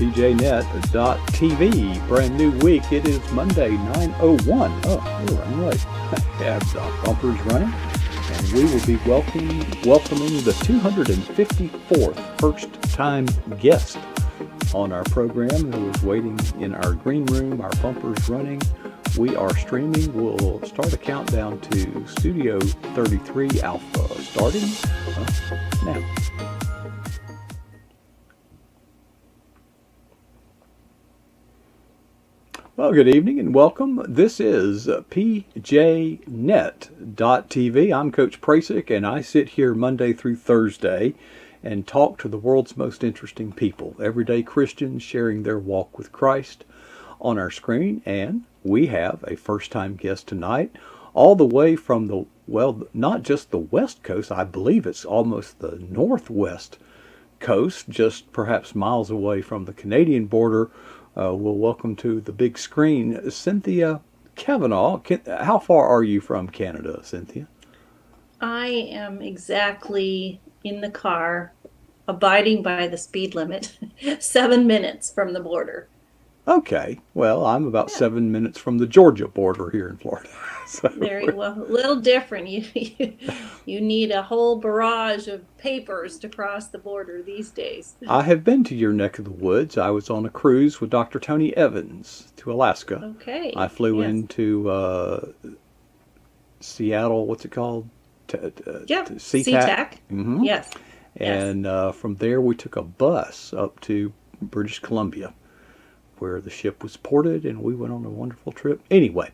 pjnet.tv. Brand new week. It is Monday, 9:01. Oh, we're running late. Have bumpers running. And we will be welcoming the 254th first-time guest on our program who is waiting in our green room, our bumpers running. We are streaming. We'll start a countdown to Studio 33 Alpha, starting now. Well, good evening and welcome. This is pjnet.tv. I'm Coach Prasick, and I sit here Monday through Thursday and talk to the world's most interesting people, everyday Christians sharing their walk with Christ on our screen. And we have a first-time guest tonight, all the way from the, well, not just the West Coast, I believe it's almost the Northwest Coast, just perhaps miles away from the Canadian border. We'll welcome to the big screen, Cynthia Cavanaugh. How far are you from Canada, Cynthia? I am exactly in the car, abiding by the speed limit, 7 minutes from the border. Okay. Well, I'm about 7 minutes from the Georgia border here in Florida. So very well, a little different. You need a whole barrage of papers to cross the border these days. I have been to your neck of the woods. I was on a cruise with Dr. Tony Evans to Alaska. Okay. I flew into Seattle. What's it called? SeaTac. Mm-hmm. Yes. And from there we took a bus up to British Columbia, where the ship was ported, and we went on a wonderful trip. Anyway,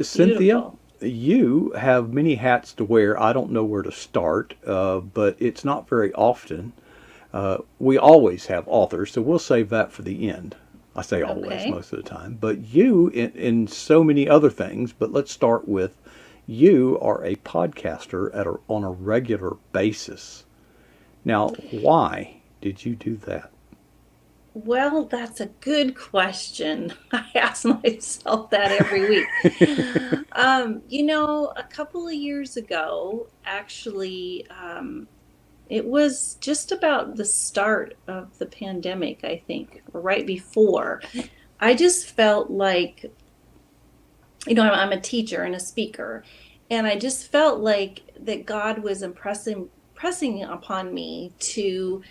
Cynthia, you have many hats to wear. I don't know where to start, but it's not very often. We always have authors, so we'll save that for the end. I say always, most of the time. But you, in so many other things, but let's start with, you are a podcaster on a regular basis. Now, why did you do that? Well, that's a good question. I ask myself that every week. A couple of years ago, actually, it was just about the start of the pandemic, I think, or right before. I just felt like, I'm a teacher and a speaker, and I just felt like that God was pressing upon me to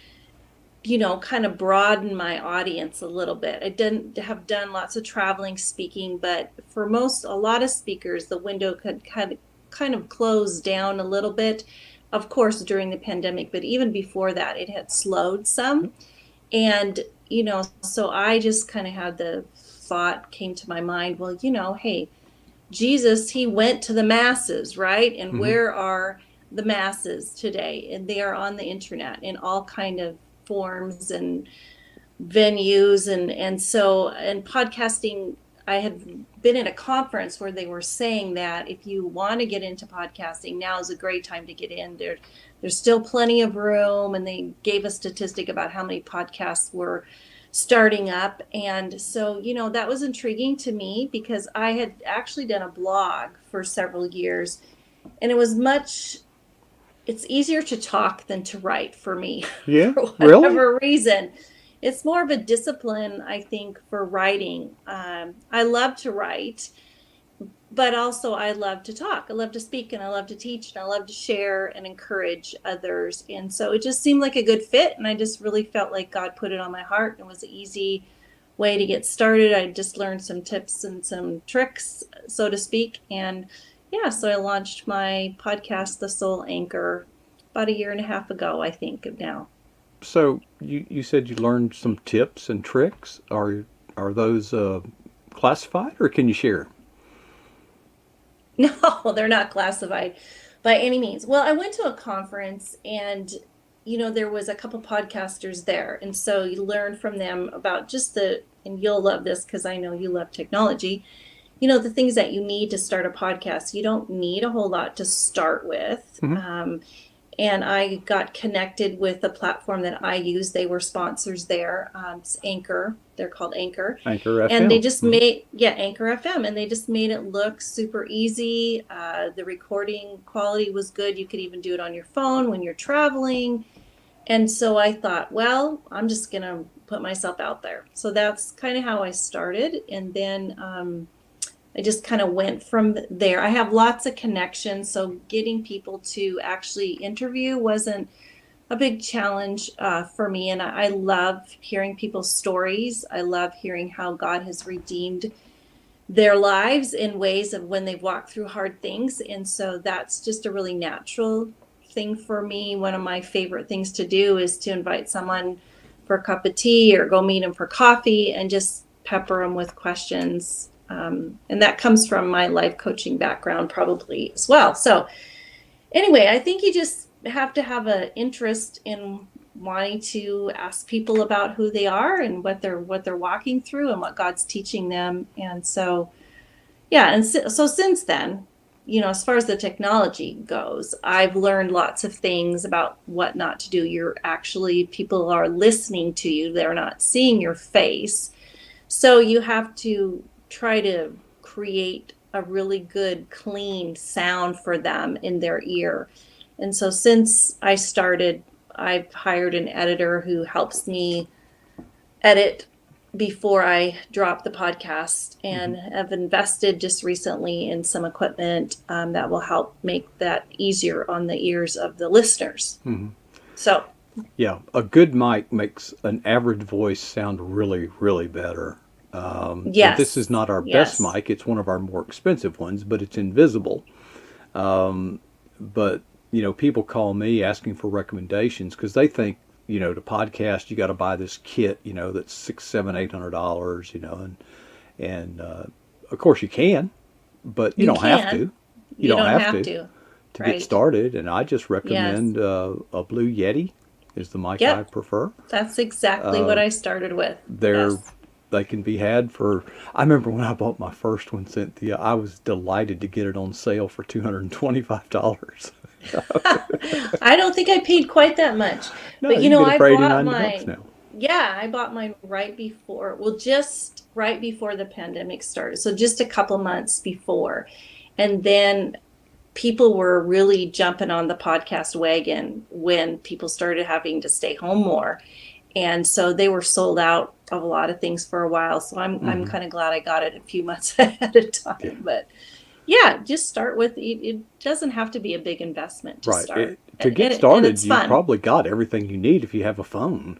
kind of broaden my audience a little bit. I didn't have done lots of traveling speaking, but for a lot of speakers, the window could kind of close down a little bit, of course, during the pandemic, but even before that, it had slowed some. And, so I just kind of had the thought came to my mind, well, hey, Jesus, he went to the masses, right? And where are the masses today? And they are on the internet in all kind of forms and venues, and podcasting. I had been at a conference where they were saying that if you want to get into podcasting, now is a great time to get in. There's still plenty of room, and they gave a statistic about how many podcasts were starting up. And so that was intriguing to me, because I had actually done a blog for several years, and it's easier to talk than to write for me. Yeah, for whatever reason. It's more of a discipline, I think, for writing. I love to write, but also I love to talk. I love to speak, and I love to teach, and I love to share and encourage others. And so it just seemed like a good fit, and I just really felt like God put it on my heart, and it was an easy way to get started. I just learned some tips and some tricks, so to speak, and so I launched my podcast, The Soul Anchor, about a year and a half ago, I think, now. So you said you learned some tips and tricks. Are those classified, or can you share? No, they're not classified by any means. Well, I went to a conference, and there was a couple podcasters there, and so you learn from them about and you'll love this because I know you love technology. The things that you need to start a podcast. You don't need a whole lot to start with. And I got connected with a platform that I use. They were sponsors there. It's Anchor. They're called Anchor. Anchor FM. And they just made, Anchor FM. And they just made it look super easy. The recording quality was good. You could even do it on your phone when you're traveling. And so I thought, well, I'm just going to put myself out there. So that's kind of how I started. And then I just kind of went from there. I have lots of connections. So getting people to actually interview wasn't a big challenge for me. And I love hearing people's stories. I love hearing how God has redeemed their lives in ways of when they've walked through hard things. And so that's just a really natural thing for me. One of my favorite things to do is to invite someone for a cup of tea or go meet them for coffee and just pepper them with questions. And that comes from my life coaching background probably as well. So anyway, I think you just have to have an interest in wanting to ask people about who they are and what they're walking through and what God's teaching them. And so, yeah. And so since then, as far as the technology goes, I've learned lots of things about what not to do. People are listening to you. They're not seeing your face. So you have to try to create a really good, clean sound for them in their ear. And so since I started, I've hired an editor who helps me edit before I drop the podcast, and have invested just recently in some equipment that will help make that easier on the ears of the listeners. So, yeah, a good mic makes an average voice sound really, really better. yes, This is not our best mic. It's one of our more expensive ones, but it's invisible. But, people call me asking for recommendations because they think, to podcast, you got to buy this kit, that's $600, $700, and of course you can, but you don't have to. You don't have to right. get started. And I just recommend a Blue Yeti is the mic I prefer. That's exactly what I started with. They can be had for, I remember when I bought my first one, Cynthia, I was delighted to get it on sale for $225. I don't think I paid quite that much. No, but you get it I for bought $89 now. Yeah, I bought mine just right before the pandemic started. So just a couple months before. And then people were really jumping on the podcast wagon when people started having to stay home more. And so they were sold out of a lot of things for a while. So I'm kind of glad I got it a few months ahead of time. Yeah. But yeah, just start with it. Doesn't have to be a big investment to start. To get started, you probably got everything you need if you have a phone.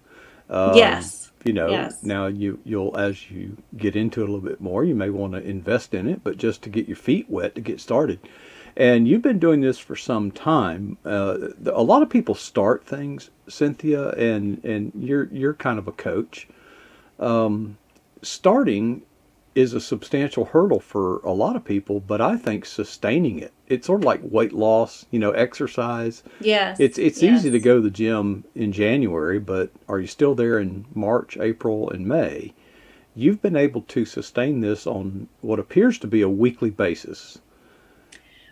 Yes. Now you'll as you get into it a little bit more, you may want to invest in it, but just to get your feet wet to get started. And you've been doing this for some time. A lot of people start things, Cynthia, and you're kind of a coach. Starting is a substantial hurdle for a lot of people, but I think sustaining it's sort of like weight loss, exercise. Yes. It's easy to go to the gym in January, but are you still there in March, April, and May? You've been able to sustain this on what appears to be a weekly basis.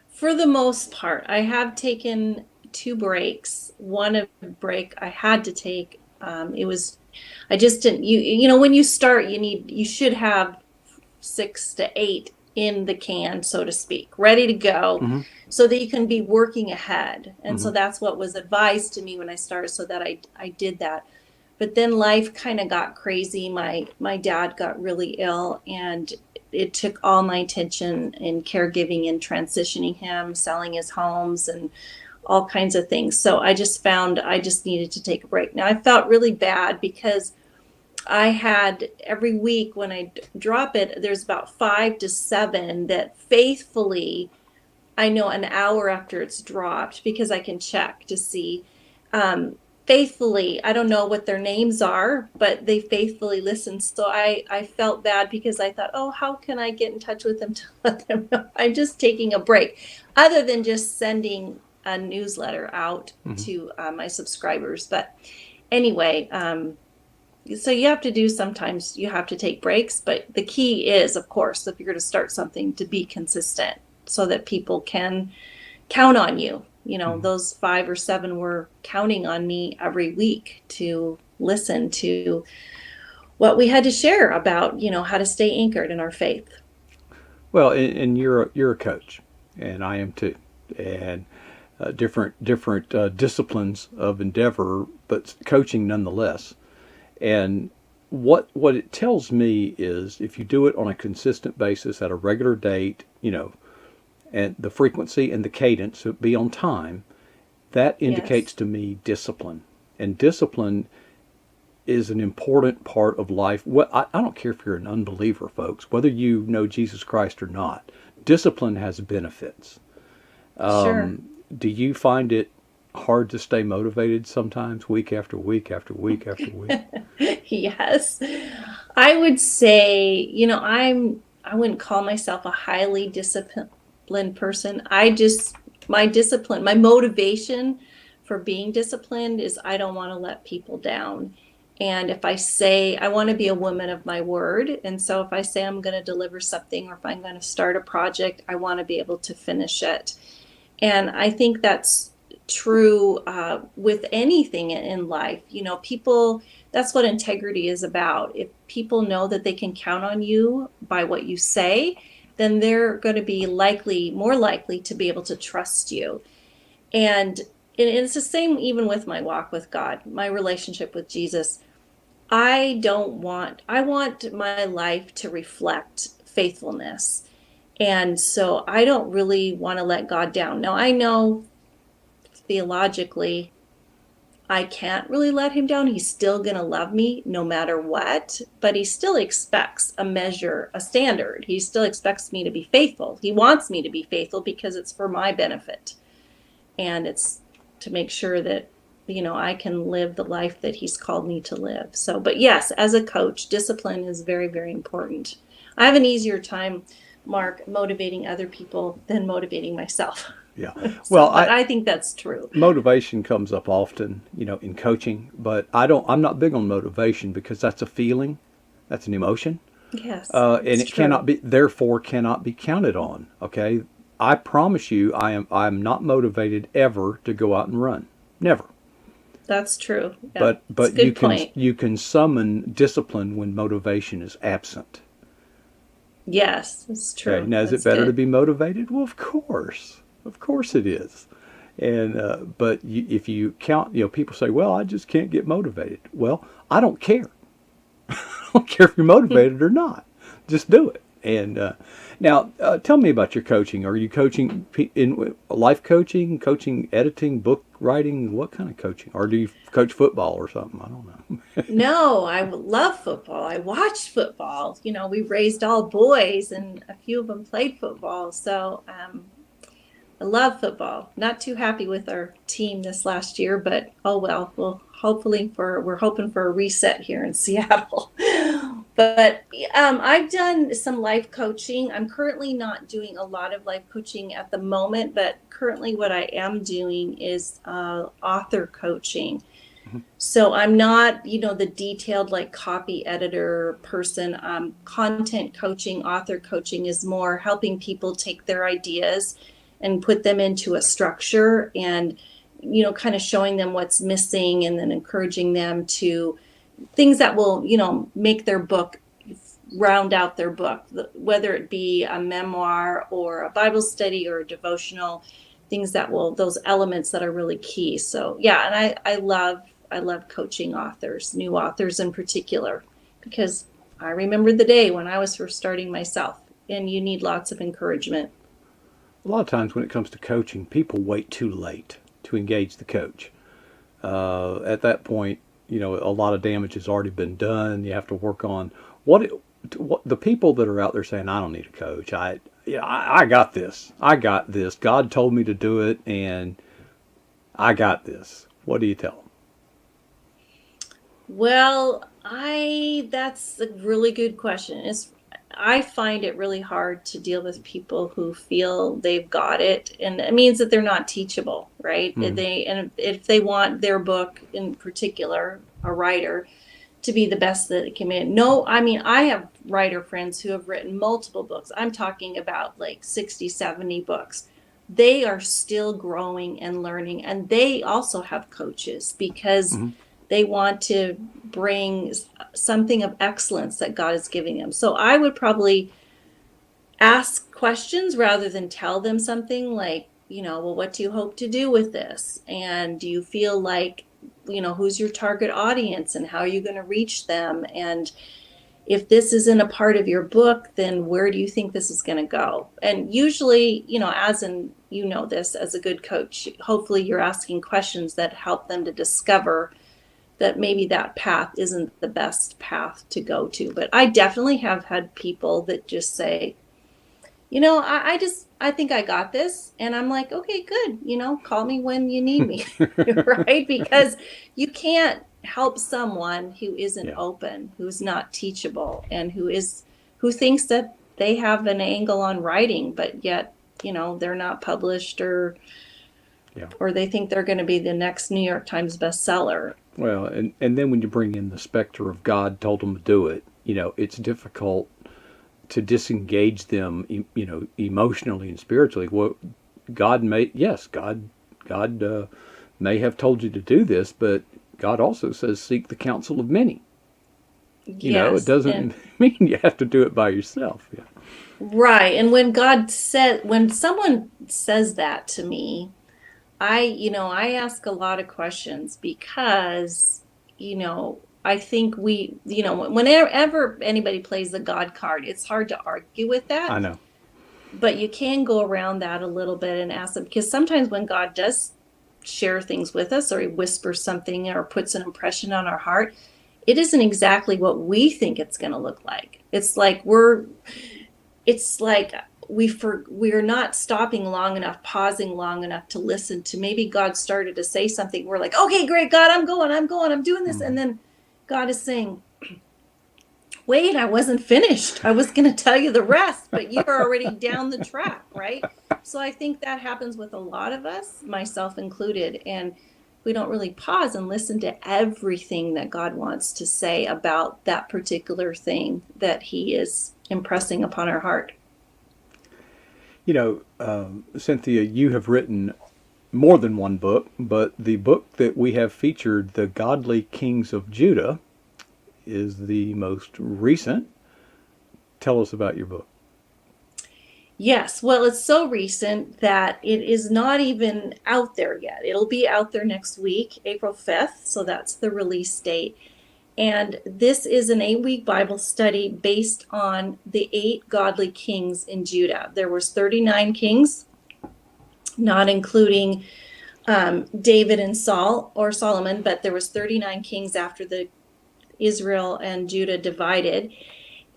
For the most part. I have taken 2 breaks. One break I had to take, I just didn't, when you start, you should have 6 to 8 in the can, so to speak, ready to go, so that you can be working ahead. And so that's what was advised to me when I started, so that I did that. But then life kind of got crazy. My dad got really ill, and it took all my attention in caregiving and transitioning him, selling his homes, and all kinds of things. So I just found I just needed to take a break. Now I felt really bad because I had every week when I drop it, there's about 5 to 7 that faithfully, I know an hour after it's dropped, because I can check to see, faithfully, I don't know what their names are, but they faithfully listen. So I felt bad because I thought, oh, how can I get in touch with them to let them know I'm just taking a break, other than just sending a newsletter out to my subscribers. But anyway, so sometimes you have to take breaks, but the key is, of course, if you're going to start something, to be consistent so that people can count on you. Those 5 or 7 were counting on me every week to listen to what we had to share about, how to stay anchored in our faith. Well, and you're a coach, and I am too. And different disciplines of endeavor, but coaching nonetheless. And what it tells me is if you do it on a consistent basis at a regular date, and the frequency and the cadence, so be on time, that indicates Yes. to me discipline. And discipline is an important part of life. Well, I don't care if you're an unbeliever, folks, whether you know Jesus Christ or not. Discipline has benefits. Sure. Do you find it hard to stay motivated sometimes, week after week after week after week? Yes. I would say, I wouldn't call myself a highly disciplined person. My discipline, my motivation for being disciplined is I don't want to let people down. And if I say I want to be a woman of my word, and so if I say I'm going to deliver something or if I'm going to start a project, I want to be able to finish it. And I think that's true with anything in life. People, that's what integrity is about. If people know that they can count on you by what you say, then they're going to be more likely to be able to trust you. And it's the same even with my walk with God, my relationship with Jesus. I want my life to reflect faithfulness. And so I don't really want to let God down. Now, I know theologically, I can't really let him down. He's still going to love me no matter what, but he still expects a measure, a standard. He still expects me to be faithful. He wants me to be faithful because it's for my benefit. And it's to make sure that, I can live the life that he's called me to live. So, but yes, as a coach, discipline is very, very important. I have an easier time, Mark, motivating other people than motivating myself. Yeah. So, Well, but I think that's true. motivation comes up often, in coaching, but I'm not big on motivation because that's a feeling, that's an emotion, Yes, and it's it cannot true. be, therefore cannot be counted on. Okay. I promise you, I'm not motivated ever to go out and run. Never. That's true. Yeah, it's a But good point. you can summon discipline when motivation is absent. Yes, it's Okay. true. Now, is it That's better to good. be motivated? Well, of course it is. And but if you count, people say, "Well, I just can't get motivated." Well, I don't care. I don't care if you're motivated or not. Just do it. And now, tell me about your coaching. Are you coaching in life coaching, coaching editing, book writing? What kind of coaching? Or do you coach football or something? I don't know. No, I love football. I watched football. We raised all boys, and a few of them played football. So I love football. Not too happy with our team this last year, but oh well. We're hoping for a reset here in Seattle. But I've done some life coaching. I'm currently not doing a lot of life coaching at the moment, but currently what I am doing is author coaching. So I'm not, the detailed like copy editor person. Content coaching, author coaching is more helping people take their ideas and put them into a structure and, kind of showing them what's missing and then encouraging them to things that will, make their book round out their book, whether it be a memoir or a Bible study or a devotional, things that will, those elements that are really key. So yeah, and I love coaching authors, new authors in particular, because I remember the day when I was first starting myself, and you need lots of encouragement. A lot of times when it comes to coaching, people wait too late to engage the coach. At that point, a lot of damage has already been done. You have to work on what the people that are out there saying, "I don't need a coach. I got this. I got this. God told me to do it, and I got this." What do you tell them? Well, that's a really good question. I find it really hard to deal with people who feel they've got it, and it means that they're not teachable, right? Hmm. And if they want their book in particular, a writer, to be the best that it can be. No, I mean, I have writer friends who have written multiple books. I'm talking about like 60, 70 books. They are still growing and learning, and they also have coaches because Hmm. they want to bring something of excellence that God is giving them. So I would probably ask questions rather than tell them something like, well, what do you hope to do with this? And do you feel like, who's your target audience and how are you going to reach them? And if this isn't a part of your book, then where do you think this is going to go? And usually, this as a good coach, hopefully you're asking questions that help them to discover that maybe that path isn't the best path to go to. But I definitely have had people that just say, I think I got this. And I'm like, okay, good. Call me when you need me, right? Because you can't help someone who isn't open, who's not teachable, and who thinks that they have an angle on writing, but yet, they're not published or they think they're going to be the next New York Times bestseller. Well, and then when you bring in the specter of God told them to do it, it's difficult to disengage them, emotionally and spiritually. Well, God may have told you to do this, but God also says seek the counsel of many. It doesn't mean you have to do it by yourself. Yeah. Right. And when someone says that to me, I ask a lot of questions because, I think whenever anybody plays the God card, it's hard to argue with that. I know. But you can go around that a little bit and ask them, because sometimes when God does share things with us, or he whispers something or puts an impression on our heart, it isn't exactly what we think it's going to look like. It's like we're not stopping long enough, pausing long enough to listen to, maybe God started to say something. We're like, okay, great, God, I'm doing this. And then God is saying, wait, I wasn't finished. I was going to tell you the rest, but you're already down the track, right? So I think that happens with a lot of us, myself included. And we don't really pause and listen to everything that God wants to say about that particular thing that he is impressing upon our heart. Cynthia, you have written more than one book, but the book that we have featured, The Godly Kings of Judah, is the most recent. Tell us about your book. Yes, well, it's so recent that it is not even out there yet. It'll be out there next week, April 5th, so that's the release date. And this is an 8-week Bible study based on the 8 godly kings in Judah. There was 39 kings, not including David and Solomon, but there was 39 kings after the Israel and Judah divided.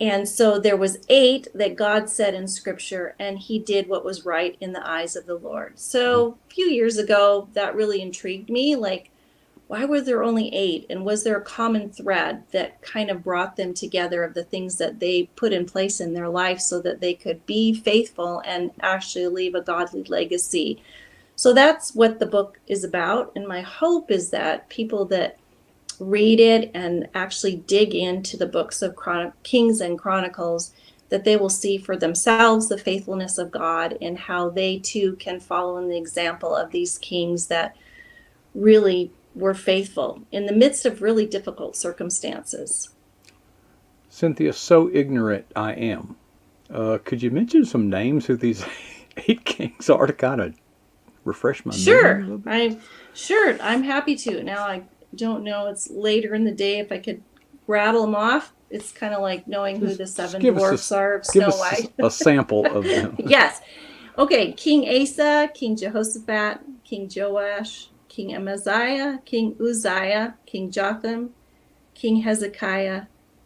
And so there was 8 that God said in scripture, and he did what was right in the eyes of the Lord. So a few years ago, that really intrigued me. Like, why were there only 8? And was there a common thread that kind of brought them together of the things that they put in place in their life so that they could be faithful and actually leave a godly legacy? So that's what the book is about. And my hope is that people that read it and actually dig into the books of Kings and Chronicles, that they will see for themselves the faithfulness of God and how they too can follow in the example of these kings that really were faithful in the midst of really difficult circumstances. Cynthia, so ignorant I am. Could you mention some names who these 8 kings are to kind of refresh my memory? Sure, I'm happy to. Now I don't know, it's later in the day, if I could rattle them off. It's kind of like knowing who the 7 dwarfs are of Snow White. A sample of them. Yes. Okay, King Asa, King Jehoshaphat, King Joash, King Amaziah, King Uzziah, King Jotham, King Hezekiah,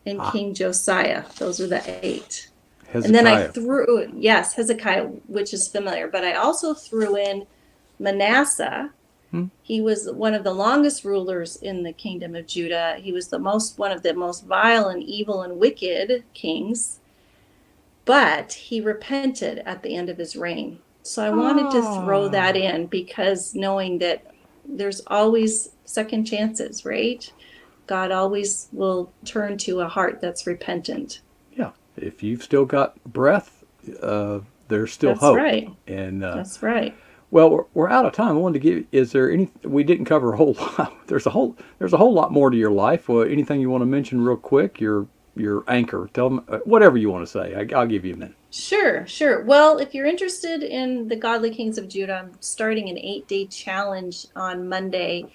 and King Josiah. Those are the 8. Hezekiah. And then I threw, Hezekiah, which is familiar, but I also threw in Manasseh. He was one of the longest rulers in the kingdom of Judah. He was one of the most vile and evil and wicked kings, but he repented at the end of his reign. So I wanted to throw that in, because knowing that there's always second chances, right? God always will turn to a heart that's repentant. Yeah. If you've still got breath, there's still That's hope. Right. And that's right. Well, we're out of time. I wanted to give. Is there any? We didn't cover a whole lot. There's a whole lot more to your life. Anything you want to mention real quick? Your your anchor. Tell them whatever you want to say. I'll give you a minute. Sure, sure. Well, if you're interested in the Godly Kings of Judah, I'm starting an 8-day challenge on Monday,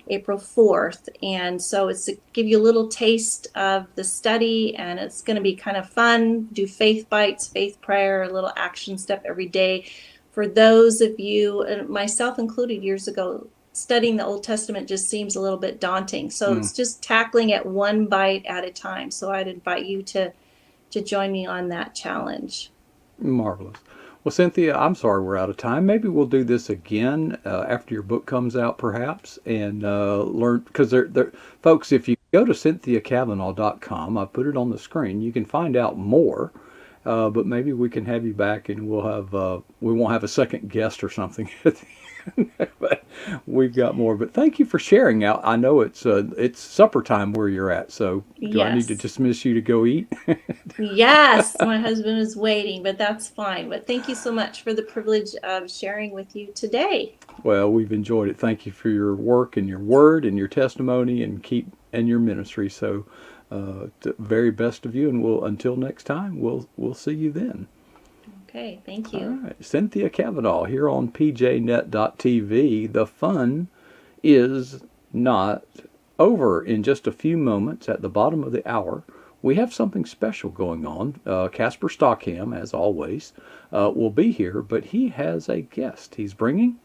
April 4th. And so it's to give you a little taste of the study, and it's going to be kind of fun. Do faith bites, faith prayer, a little action step every day. For those of you, and myself included years ago, studying the Old Testament just seems a little bit daunting. So it's just tackling it one bite at a time. So I'd invite you to join me on that challenge. Marvelous. Well, Cynthia, I'm sorry we're out of time. Maybe we'll do this again after your book comes out, perhaps, and learn. Because folks, if you go to CynthiaCavanaugh.com, I put it on the screen. You can find out more. But maybe we can have you back, and we'll have we won't have a second guest or something. But we've got more. But thank you for sharing. Out. I know it's supper time where you're at. So do I need to dismiss you to go eat? Yes, my husband is waiting, but that's fine. But thank you so much for the privilege of sharing with you today. Well, we've enjoyed it. Thank you for your work and your word and your testimony and your ministry. So, the very best of you. And until next time, we'll see you then. Okay, thank you. All right, Cynthia Cavanaugh here on pjnet.tv. The fun is not over. In just a few moments, at the bottom of the hour, we have something special going on. Casper Stockham, as always, will be here, but he has a guest he's bringing,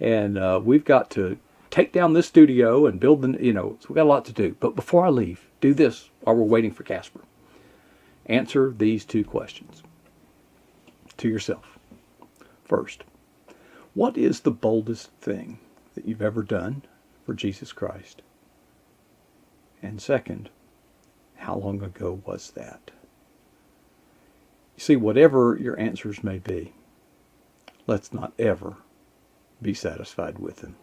and we've got to take down this studio and build so we've got a lot to do. But before I leave, do this while we're waiting for Casper. Answer these two questions to yourself. First, what is the boldest thing that you've ever done for Jesus Christ? And second, how long ago was that? You see, whatever your answers may be, let's not ever be satisfied with them.